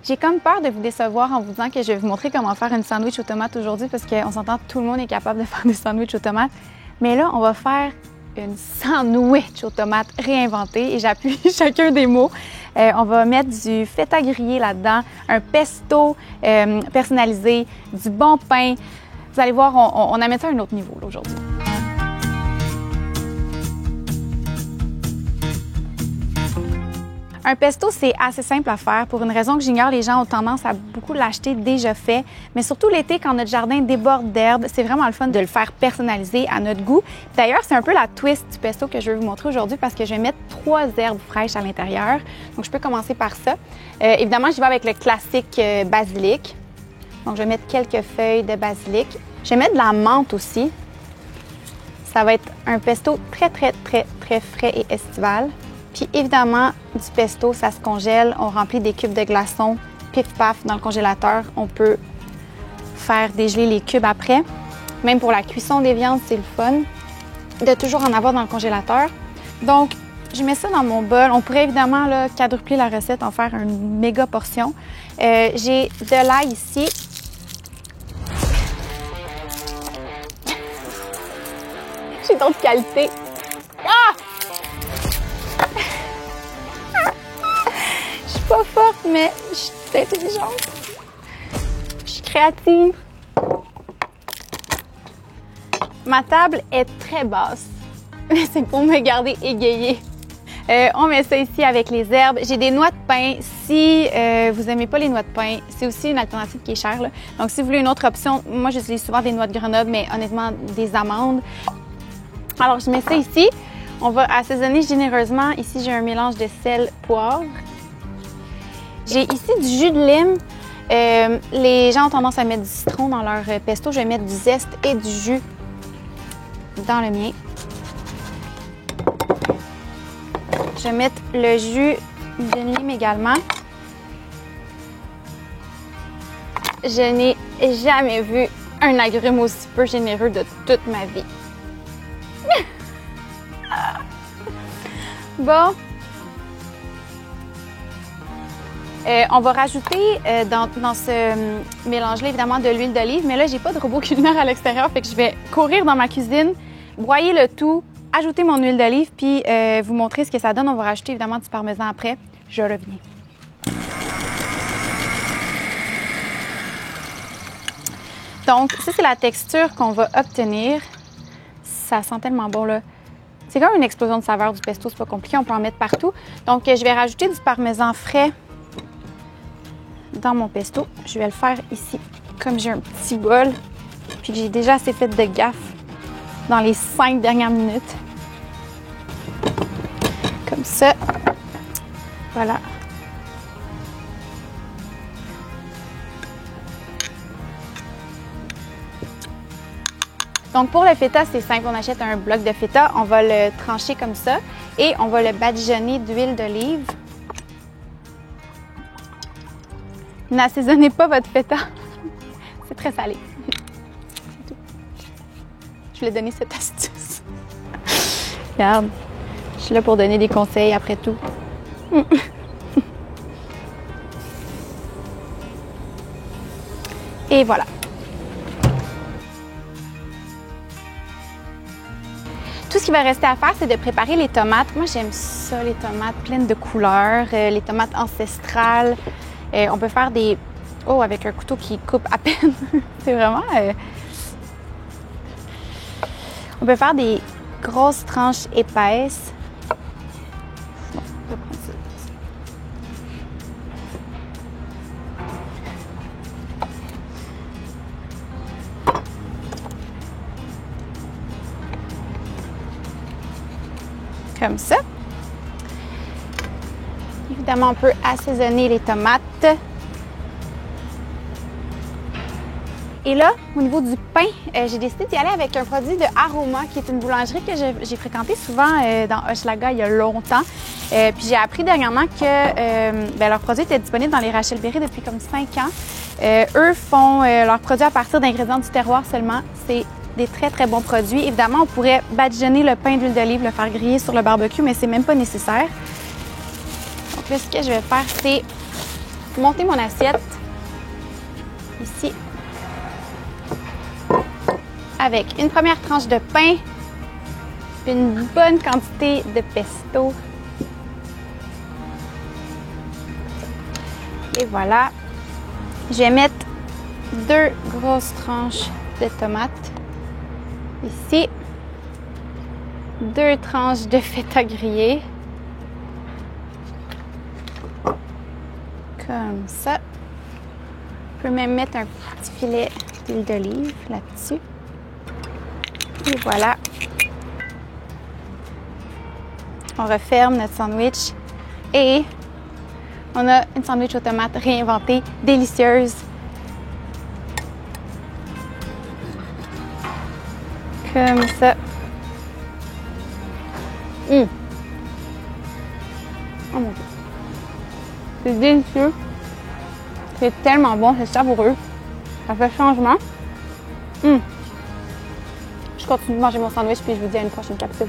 J'ai comme peur de vous décevoir en vous disant que je vais vous montrer comment faire une sandwich aux tomates aujourd'hui parce qu'on s'entend, tout le monde est capable de faire des sandwichs aux tomates. Mais là, on va faire une sandwich aux tomates réinventée et j'appuie chacun des mots. On va mettre du feta grillé là-dedans, un pesto personnalisé, du bon pain. Vous allez voir, on amène ça à un autre niveau aujourd'hui. Un pesto, c'est assez simple à faire. Pour une raison que j'ignore, les gens ont tendance à beaucoup l'acheter déjà fait. Mais surtout l'été, quand notre jardin déborde d'herbes, c'est vraiment le fun de le faire personnaliser à notre goût. D'ailleurs, c'est un peu la twist du pesto que je vais vous montrer aujourd'hui parce que je vais mettre 3 herbes fraîches à l'intérieur. Donc, je peux commencer par ça. Évidemment, je vais avec le classique basilic. Donc, je vais mettre quelques feuilles de basilic. Je vais mettre de la menthe aussi. Ça va être un pesto très frais et estival. Puis évidemment, du pesto, ça se congèle. On remplit des cubes de glaçons, pif-paf, dans le congélateur. On peut faire dégeler les cubes après. Même pour la cuisson des viandes, c'est le fun de toujours en avoir dans le congélateur. Donc, je mets ça dans mon bol. On pourrait évidemment là, quadrupler la recette, en faire une méga portion. J'ai de l'ail ici. J'ai d'autres qualités. Ah! Je suis pas forte, mais je suis intelligente. Je suis créative. Ma table est très basse, mais c'est pour me garder égayée. On met ça ici avec les herbes. J'ai des noix de pain. Si vous n'aimez pas les noix de pain, c'est aussi une alternative qui est chère, là. Donc, si vous voulez une autre option, moi, j'utilise souvent des noix de Grenoble, mais honnêtement, des amandes. Alors, je mets ça ici. On va assaisonner généreusement. Ici, j'ai un mélange de sel, poivre. J'ai ici du jus de lime. Les gens ont tendance à mettre du citron dans leur pesto. Je vais mettre du zeste et du jus dans le mien. Je vais mettre le jus de lime également. Je n'ai jamais vu un agrume aussi peu généreux de toute ma vie. Bon. On va rajouter dans ce mélange-là, évidemment, de l'huile d'olive. Mais là, j'ai pas de robot culinaire à l'extérieur, fait que je vais courir dans ma cuisine, broyer le tout, ajouter mon huile d'olive, puis vous montrer ce que ça donne. On va rajouter, évidemment, du parmesan après. Je reviens. Donc, ça, c'est la texture qu'on va obtenir. Ça sent tellement bon, là. C'est comme une explosion de saveur du pesto, c'est pas compliqué, on peut en mettre partout. Donc, je vais rajouter du parmesan frais dans mon pesto. Je vais le faire ici, comme j'ai un petit bol, puis j'ai déjà assez fait de gaffe dans les 5 dernières minutes. Comme ça. Voilà. Donc, pour le feta, c'est simple. On achète un bloc de feta, on va le trancher comme ça et on va le badigeonner d'huile d'olive. N'assaisonnez pas votre feta. C'est très salé. C'est tout. Je voulais donner cette astuce. Regarde, je suis là pour donner des conseils après tout. Et voilà. Tout ce qui va rester à faire, c'est de préparer les tomates. Moi, j'aime ça, les tomates pleines de couleurs, les tomates ancestrales. On peut faire des... Oh, avec un couteau qui coupe à peine. C'est vraiment... On peut faire des grosses tranches épaisses. Bon, je vais prendre ça. Comme ça. Évidemment, on peut assaisonner les tomates. Et là, au niveau du pain, j'ai décidé d'y aller avec un produit de Aroma, qui est une boulangerie que j'ai fréquentée souvent dans Hochelaga il y a longtemps. Puis j'ai appris dernièrement que leurs produits étaient disponibles dans les Rachel Berry depuis comme 5 ans. Eux font leurs produits à partir d'ingrédients du terroir seulement. C'est des très bons produits. Évidemment, on pourrait badigeonner le pain d'huile d'olive, le faire griller sur le barbecue, mais c'est même pas nécessaire. Donc là, ce que je vais faire, c'est monter mon assiette ici avec une première tranche de pain, puis une bonne quantité de pesto. Et voilà. Je vais mettre 2 grosses tranches de tomates ici. 2 tranches de feta grillée. Comme ça. Je peux même mettre un petit filet d'huile d'olive là-dessus. Et voilà. On referme notre sandwich et on a une sandwich aux tomates réinventée, délicieuse. Comme ça. Oh mon Dieu. C'est délicieux. C'est tellement bon, c'est savoureux. Ça fait changement. Je continue de manger mon sandwich puis je vous dis à une prochaine capsule.